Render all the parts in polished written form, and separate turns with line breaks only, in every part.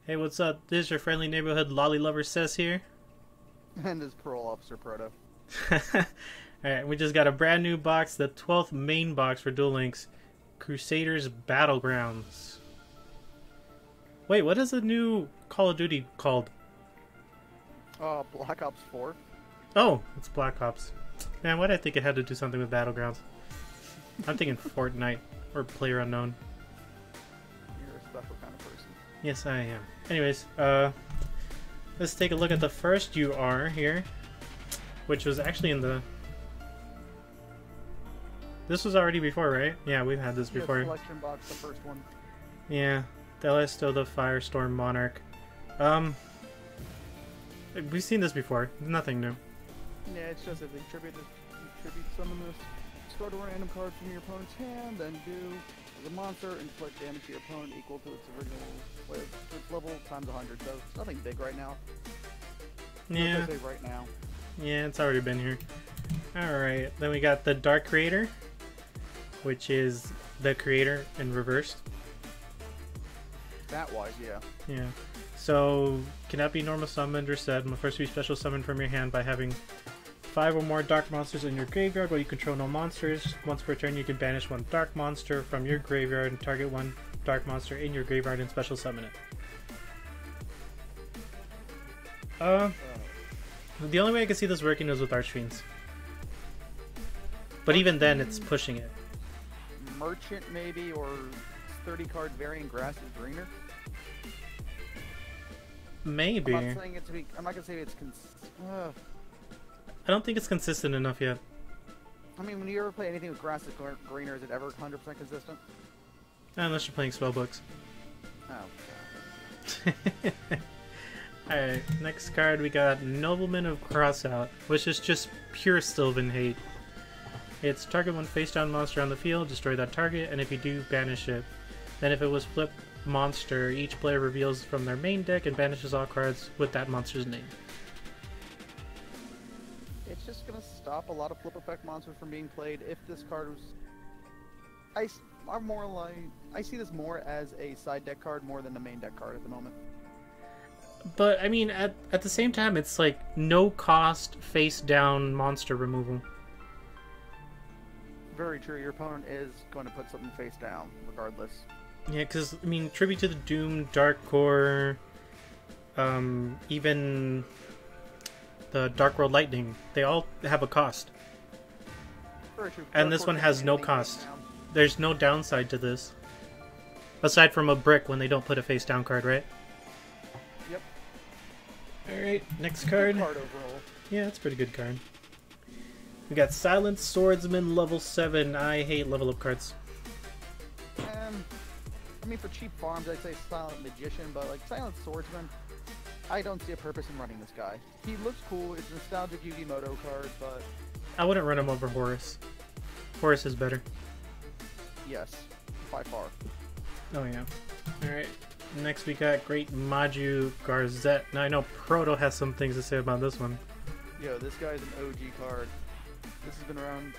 Hey, what's up? This is your friendly neighborhood lolly lover Cess here.
And his parole officer Proto.
Alright, we just got a brand new box, the 12th main box for Duel Links, Crusaders Battlegrounds. Wait, what is the new Call of Duty called?
Black Ops 4.
Oh, it's Black Ops. Man, why did I think it had to do something with Battlegrounds? I'm thinking Fortnite or PlayerUnknown.
You're a special kind of person.
Yes, I am. Anyways, let's take a look at the first UR here, which was actually in the... This was already before, right? Yeah, we've had this before.
The selection box, the first one.
Yeah, Telesto, the Firestorm Monarch. We've seen this before. Nothing new.
Yeah, it's just if they tribute summon this, start a random card from your opponent's hand, then do as a monster, inflict damage to your opponent equal to its original its level times 100. So it's nothing big right now.
Yeah.
Say right now.
Yeah, it's already been here. Alright, then we got the Dark Creator, which is the creator in reversed.
That wise, yeah.
Yeah. So, cannot be normal summoned or set. Must first be special summoned from your hand by having 5 or more dark monsters in your graveyard while you control no monsters. Once per turn, you can banish one dark monster from your graveyard and target one dark monster in your graveyard and special summon it. The only way I can see this working is with Archfiends. But even then, it's pushing it.
Merchant, maybe, or 30 card variant grass is greener.
Maybe.
I'm not saying it to be. I'm not gonna say it's.
I don't think it's consistent enough yet.
I mean, when you ever play anything with grass is greener, is it ever 100% consistent?
Unless you're playing spellbooks.
Oh.
Alright, next card we got Nobleman of Crossout, which is just pure Sylvan hate. It's target one face down monster on the field, destroy that target, and if you do, banish it. Then if it was flip monster, each player reveals from their main deck and banishes all cards with that monster's name.
It's just gonna stop a lot of flip effect monsters from being played if this card was... I see this more as a side deck card more than the main deck card at the moment.
But, I mean, at the same time, it's like no cost face down monster removal.
Very true, your opponent is going to put something face down, regardless.
Yeah, because, I mean, Tribute to the Doom, Dark Core, even the Dark World Lightning, they all have a cost.
Very true.
And this one has no cost. There's no downside to this. Aside from a brick when they don't put a face down card, right?
Yep.
Alright, next card.
Good card overall.
Yeah, that's a pretty good card. We got Silent Swordsman level 7. I hate level up cards.
I mean, for cheap farms, I'd say Silent Magician, but like Silent Swordsman, I don't see a purpose in running this guy. He looks cool, it's a nostalgic Yu-Gi-Oh card, but...
I wouldn't run him over Horus. Horus is better.
Yes, by far.
Oh yeah. Alright, next we got Great Maju Garzette. Now I know Proto has some things to say about this one.
Yo, this guy's an OG card. This has been around...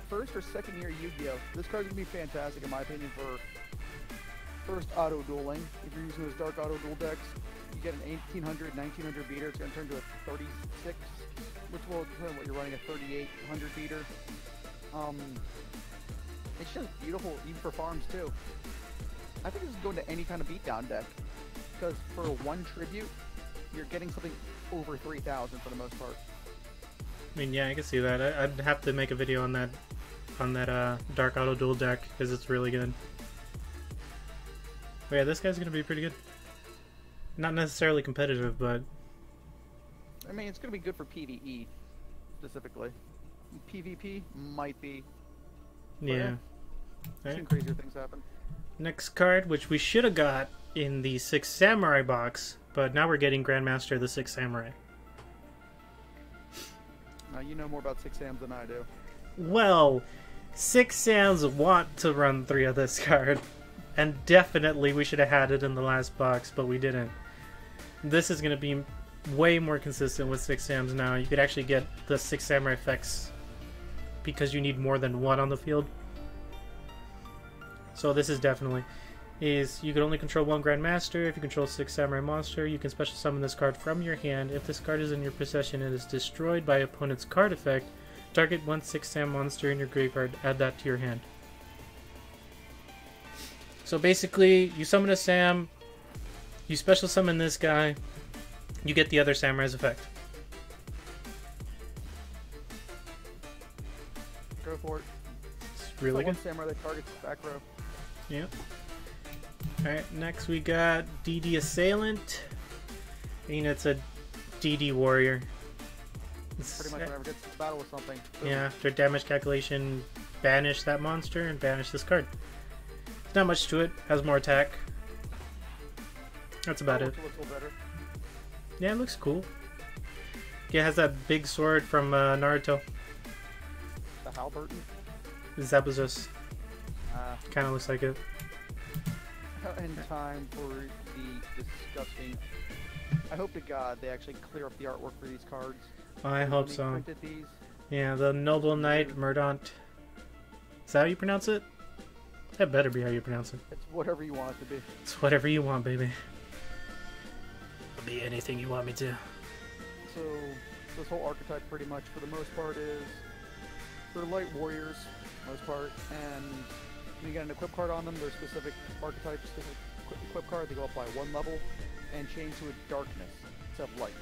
first or second year Yu-Gi-Oh! This card's gonna be fantastic in my opinion for first auto dueling. If you're using those dark auto duel decks, you get an 1800, 1900 beater. It's gonna turn to a 36, which will depend on what you're running, a 3800 beater. It's just beautiful, even for farms too. I think this is going to any kind of beatdown deck because for one tribute, you're getting something over 3,000 for the most part.
I mean, yeah, I can see that. I'd have to make a video on that Dark Auto Duel deck because it's really good. But yeah, this guy's gonna be pretty good. Not necessarily competitive, but
I mean, it's gonna be good for PvE specifically. PvP might be.
yeah.
I've seen
Right.
crazier things happen.
Next card, which we should have got in the 6 Samurai box, but now we're getting Grandmaster of the 6 Samurai.
Now you know more about 6 Sams than I do.
Well, 6 Sams want to run 3 of this card. And definitely we should have had it in the last box, but we didn't. This is going to be way more consistent with 6 Sams now. You could actually get the 6 Samurai effects because you need more than one on the field. So this is definitely... is you can only control one Grandmaster. If you control 6 Samurai Monster, you can special summon this card from your hand. If this card is in your possession and is destroyed by opponent's card effect, target one 6 Sam monster in your graveyard, add that to your hand. So basically, you summon a Sam, you special summon this guy, you get the other Samurai's effect.
Go for it.
It's really good.
One samurai that targets the back row.
Yep. Alright, next we got DD Assailant. And it's a DD Warrior.
Pretty much whenever it gets to battle with something. Boom.
Yeah, after damage calculation, banish that monster and banish this card. It's not much to it, has more attack. That's about it.
Looks a little better.
Yeah, it looks cool. Yeah, it has that big sword from Naruto.
The Halberton.
Zabuzus. Kind of looks like it.
In time for the disgusting. I hope to God they actually clear up the artwork for these cards.
I hope so.
Printed these.
Yeah, the Noble Knight Murdant. Is that how you pronounce it? That better be how you pronounce it.
It's whatever you want it to be.
It's whatever you want, baby. It'll be anything you want me to.
So this whole archetype, pretty much for the most part, is for light warriors, most part, and when you get an equip card on them, they're specific archetype, specific equip card. They go up by 1 level and change to a darkness instead of light.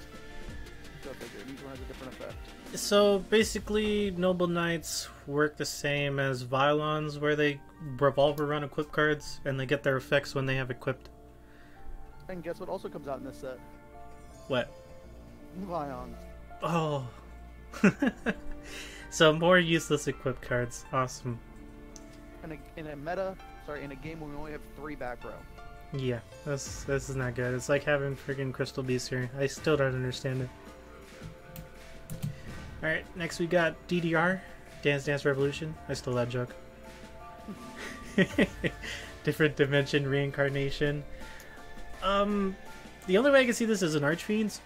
So figure each one has a different effect.
So basically, Noble Knights work the same as Vylons, where they revolve around equip cards and they get their effects when they have equipped.
And guess what also comes out in this set?
What?
Vions.
Oh. So more useless equip cards. Awesome.
In a game where we only have 3 back row.
Yeah, this is not good. It's like having friggin' Crystal Beast here. I still don't understand it. Alright, next we got DDR, Dance Dance Revolution. I stole that joke. Different Dimension Reincarnation. The only way I can see this is an Archfiends.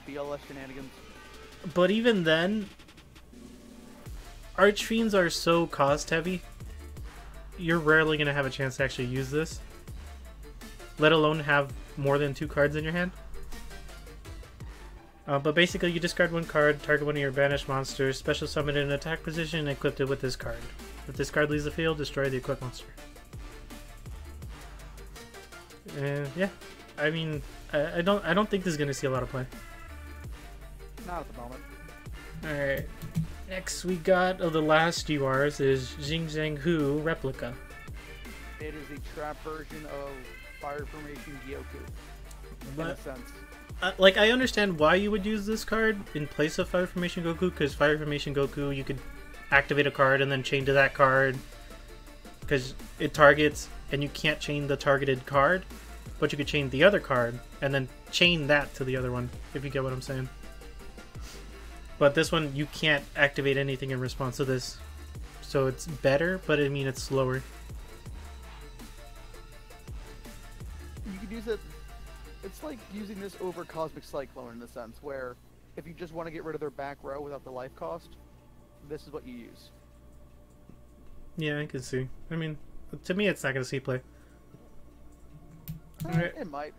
BLS shenanigans.
But even then, Archfiends are so cost heavy, you're rarely going to have a chance to actually use this. Let alone have more than 2 cards in your hand. But basically, you discard 1 card, target one of your banished monsters, special summon it in an attack position, and equip it with this card. If this card leaves the field, destroy the equipped monster. Yeah, I mean, I don't think this is gonna see a lot of play.
Not at the moment.
All right, next we got of the last URs is Jing Zhang Hu Replica.
It is the trap version of Fire Formation Gyoku. In a sense.
Like, I understand why you would use this card in place of Fire Formation Goku, because Fire Formation Goku, you could activate a card and then chain to that card, because it targets, and you can't chain the targeted card, but you could chain the other card, and then chain that to the other one, if you get what I'm saying. But this one, you can't activate anything in response to this, so it's better, but I mean, it's slower.
You could use it. It's like using this over Cosmic Cyclone in the sense where if you just want to get rid of their back row without the life cost, this is what you use.
Yeah, I can see. I mean, to me, it's not going to see play. Alright.
It might.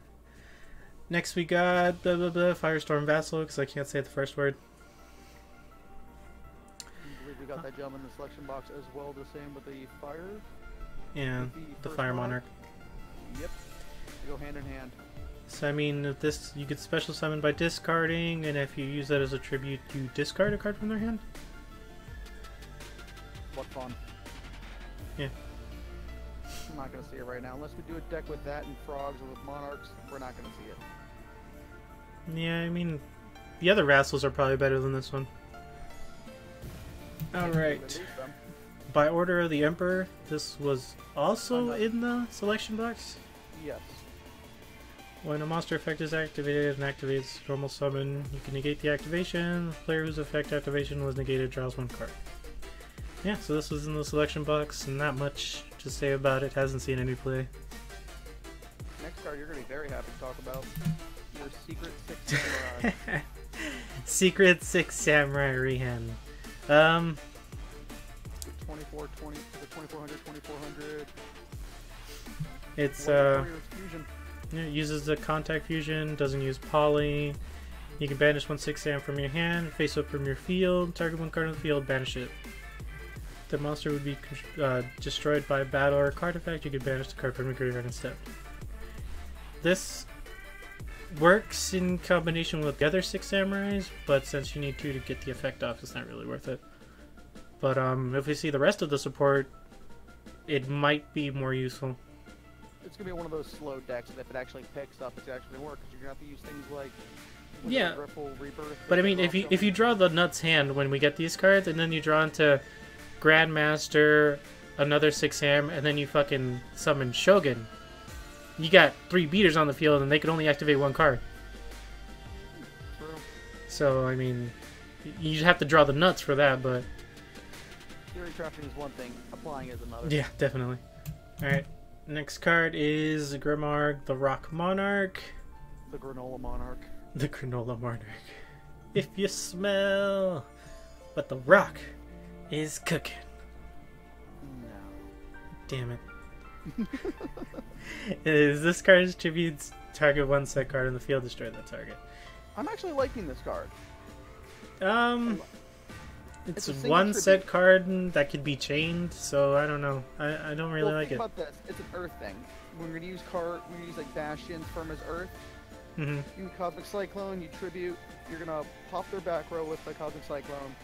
Next, we got blah, blah, blah, Firestorm Vassal, because I can't say the first word.
I believe we got that gem in the selection box as well, the same with the fire.
Yeah, the Fire Monarch.
Yep. They go hand in hand.
So, I mean, if this, you could special summon by discarding, and if you use that as a tribute, you discard a card from their hand?
What fun.
Yeah.
I'm not going to see it right now. Unless we do a deck with that and frogs or with monarchs, we're not going to see it.
Yeah, I mean, the other Vassals are probably better than this one. Alright. By order of the Emperor, this was also in the selection box?
Yes.
When a monster effect is activated and activates normal summon, you can negate the activation. The player whose effect activation was negated draws 1 card. Yeah, so this was in the selection box, and not much to say about it. Hasn't seen any play.
Next card you're going to be very happy to talk about. Your Secret 6 Samurai.
Secret 6 Samurai Rihan.
The 2400, 2400.
It's
Fusion.
yeah, it uses the contact fusion, doesn't use poly. You can banish 1 6-am from your hand, face up from your field, target 1 card on the field, banish it. The monster would be destroyed by a battle or card effect. You can banish the card from your graveyard instead. This works in combination with the other 6 samurais, but since you need 2 to get the effect off, it's not really worth it. But if we see the rest of the support, it might be more useful.
It's gonna be one of those slow decks that if it actually picks up, it's actually gonna work. Because you're gonna have to use things like
yeah.
Riffle, Rebirth.
But I mean, if you draw the nuts hand when we get these cards, and then you draw into Grandmaster, another 6-am, and then you fucking summon Shogun, you got 3 beaters on the field, and they can only activate 1 card.
True.
So I mean, you have to draw the nuts for that, but
theory crafting is one thing, applying is another.
yeah, definitely. All right. Next card is Grimmark, the Rock Monarch.
The Granola Monarch.
The Granola Monarch. If you smell what the rock is cooking.
No.
Damn it. This card distributes target 1 set card in the field, destroy that target.
I'm actually liking this card.
It's 1 set card that could be chained, so I don't know. I don't really like
think
it.
about this. It's an Earth thing. We're gonna use like Bastions, Firm as Earth.
Mm-hmm.
You Cosmic Cyclone, you tribute. You're gonna pop their back row with the Cosmic Cyclone.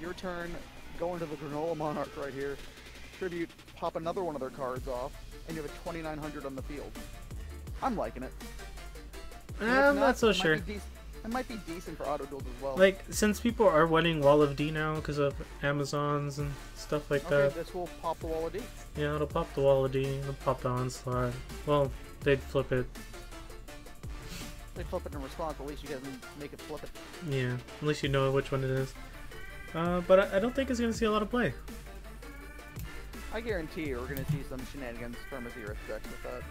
Your turn, go into the Granola Monarch right here. Tribute, pop another one of their cards off, and you have a 2,900 on the field. I'm liking it.
I'm not so sure.
It might be decent for auto duels as well.
Like, since people are winning Wall of D now because of Amazons and stuff like that.
This will pop the Wall of D.
Yeah, it'll pop the Wall of D, it'll pop the Onslaught. Well, they'd flip it.
They flip it in response, but at least you guys make it flip it.
Yeah, at least you know which one it is. But I don't think it's going to see a lot of play.
I guarantee you we're going to see some shenanigans from a Zero decks with that.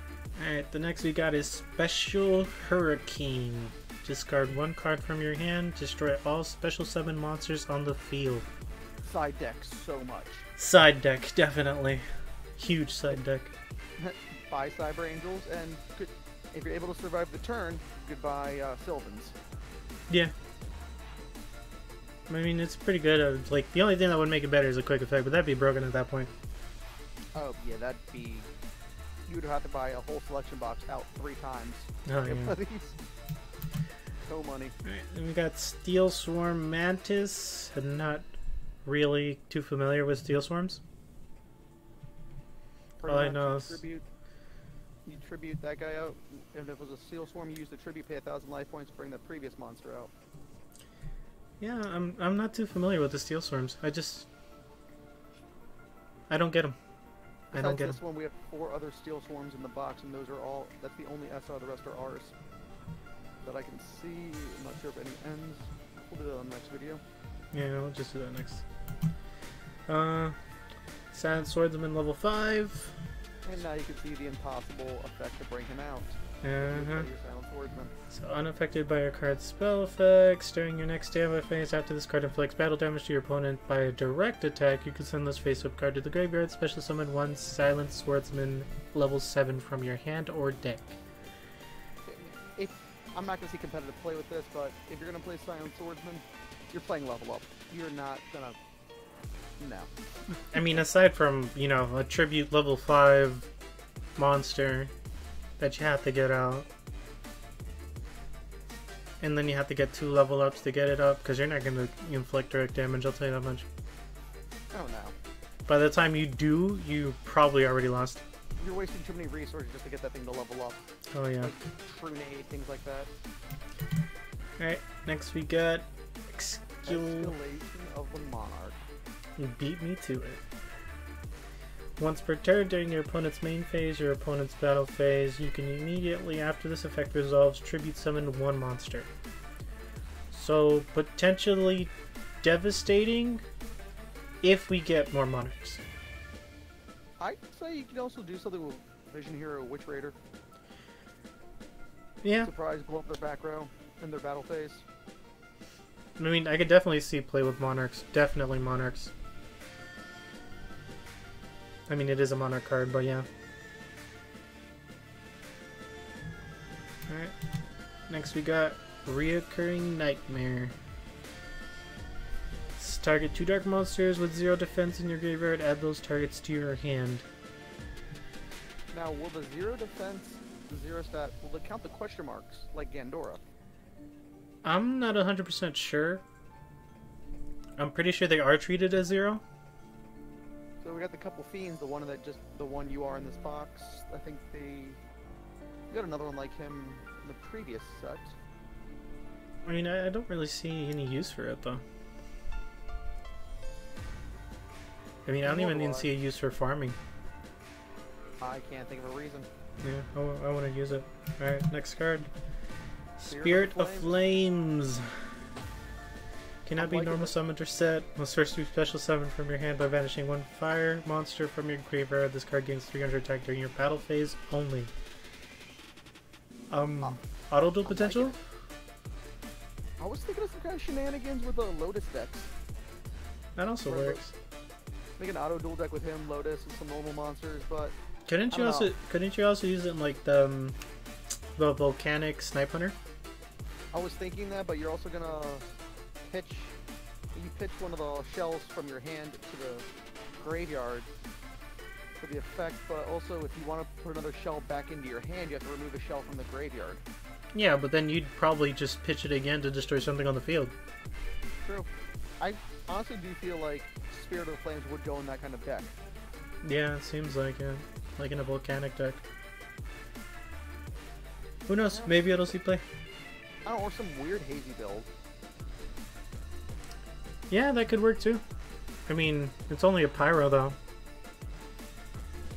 Alright, the next we got is Special Hurricane. Discard 1 card from your hand, destroy all special summon monsters on the field.
Side deck so much.
Side deck, definitely. Huge side deck.
Buy Cyber Angels, and if you're able to survive the turn, goodbye Sylvans.
Yeah. I mean, it's pretty good. Like, the only thing that would make it better is a quick effect, but that'd be broken at that point.
Oh, yeah, that'd be... You would have to buy a whole selection box out 3 times.
Oh, yeah.
So money.
Alright, then we got Steel Swarm Mantis. I'm not really too familiar with Steel Swarms. All I know is...
You tribute that guy out, and if it was a Steel Swarm, you use the tribute, pay 1,000 life points, bring the previous monster out.
Yeah, I'm not too familiar with the Steel Swarms. I don't get them. I don't get them.
This one, we have 4 other Steel Swarms in the box, and those are all... That's the only SR, the rest are ours. That I can see. I'm not sure if any ends. We'll do that on the next video.
Yeah, we'll just do that next. Silent Swordsman level 5.
And now you can see the impossible effect to bring him out.
Uh-huh.
Silent Swordsman.
So unaffected by your card's spell effects. During your next standby phase, after this card inflicts battle damage to your opponent by a direct attack, you can send this face-up card to the graveyard. Special summon 1 Silent Swordsman level 7 from your hand or deck.
I'm not going to see competitive play with this, but if you're going to play Silent Swordsman, you're playing level up. You're not going to... No.
I mean, aside from, you know, a tribute level 5 monster that you have to get out. And then you have to get 2 level ups to get it up, because you're not going to inflict direct damage, I'll tell you that much.
Oh no.
By the time you do, you probably already lost.
You're wasting too many resources just to get that thing to level up.
Oh yeah.
Like Trunade, things like that.
Alright, next we got
Escalation of the Monarch.
You beat me to it. Once per turn during your opponent's main phase, your opponent's battle phase, you can immediately, after this effect resolves, tribute summon 1 monster. So, potentially devastating if we get more monarchs.
I'd say you can also do something with Vision Hero Witch Raider.
Yeah.
Surprise, blow up their back row in their battle phase.
I mean, I could definitely see play with monarchs. Definitely monarchs. I mean, it is a monarch card, but yeah. Alright. Next we got Reoccurring Nightmare. Target 2 dark monsters with 0 defense in your graveyard. Add those targets to your hand.
Now, will the 0 defense, 0 stat, will it count the question marks like Gandora?
I'm not 100% sure. I'm pretty sure they are treated as 0.
So we got the couple fiends, the one you are in this box. I think we got another one like him in the previous set.
I mean, I don't really see any use for it though. I mean, I don't even see a use for farming.
I can't think of a reason.
Yeah, I want to use it. Alright, next card. Spirit of Flames. Cannot be normal summoned or set. Must first do special summon from your hand by banishing 1 fire monster from your graveyard. This card gains 300 attack during your battle phase only. Auto duel potential?
I was thinking of some kind of shenanigans with the Lotus decks.
That also works.
Make an auto duel deck with him, Lotus, and some normal monsters, but
couldn't you also use it in like the volcanic snipe hunter?
I was thinking that, but you're also gonna pitch one of the shells from your hand to the graveyard for the effect, but also if you want to put another shell back into your hand, you have to remove a shell from the graveyard.
Yeah, but then you'd probably just pitch it again to destroy something on the field.
True. I honestly do feel like Spirit of the Flames would go in that kind of deck.
Yeah, it seems like it. Like in a volcanic deck. Who knows? Maybe it'll see play.
I don't know, or some weird hazy build.
Yeah, that could work too. I mean, it's only a pyro though.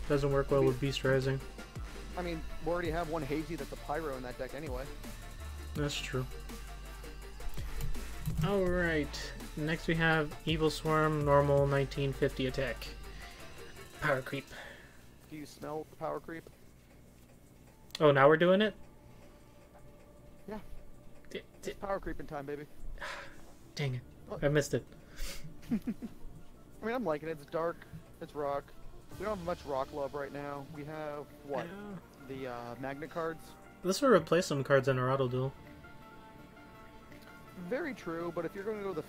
Doesn't work well with Beast Rising.
I mean, we already have one hazy that's a pyro in that deck anyway.
That's true. Alright, next we have Evil Swarm, normal 1950 attack. Power creep.
Do you smell the power creep?
Oh, now we're doing it?
Yeah. It's power creeping time, baby.
Dang it. I missed it.
I mean, I'm liking it. It's dark. It's rock. We don't have much rock love right now. We have, what? Yeah. The magnet cards.
This will replace some cards in our auto duel.
Very true, but if you're going to go the...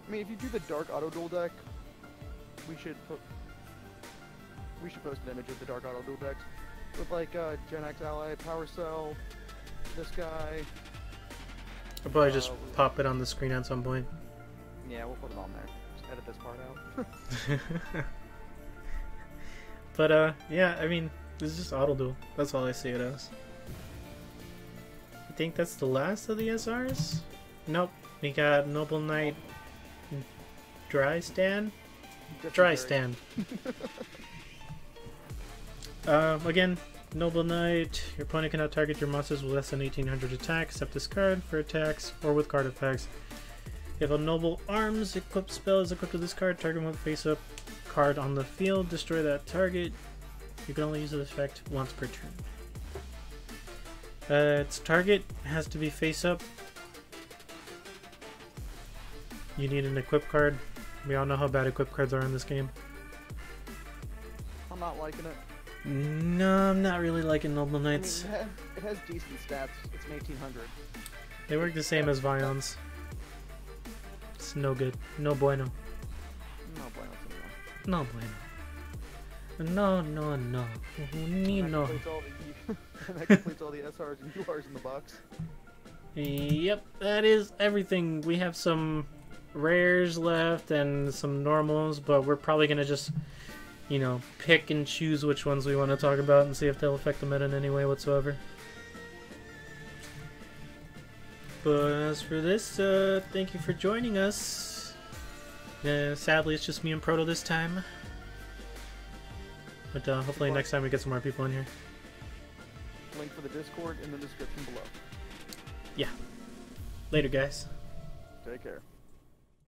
I mean, if you do the dark auto duel deck, we should post an image of the dark auto duel decks. With like Gen X Ally, Power Cell, this guy.
I'll probably just pop it on the screen at some point.
Yeah, we'll put it on there. Just edit this part out.
But yeah, I mean, this is just auto duel. That's all I see it as. I think that's the last of the SRs? Nope. We got Noble Knight, Dry Stand? Dry Stand. Again, Noble Knight, your opponent cannot target your monsters with less than 1800 attack, except this card for attacks or with card effects. If a Noble Arms equipped spell is equipped to this card, target one face-up card on the field, destroy that target. You can only use this effect once per turn. Its target has to be face-up. You need an equip card. We all know how bad equip cards are in this game.
I'm not liking it.
No, I'm not really liking Noble Knights.
I mean, it has decent stats. It's an 1800.
They work the same as Vions. It's no good. No bueno.
No bueno.
No bueno. No, no, no. No.
That completes all the SRs and URs in the box.
Yep, that is everything. We have some rares left and some normals, but we're probably going to just, you know, pick and choose which ones we want to talk about and see if they'll affect the meta in any way whatsoever. But as for this, thank you for joining us. Sadly, it's just me and Proto this time. But hopefully next time we get some more people in here.
Link for the Discord in the description below.
Yeah. Later, guys.
Take care.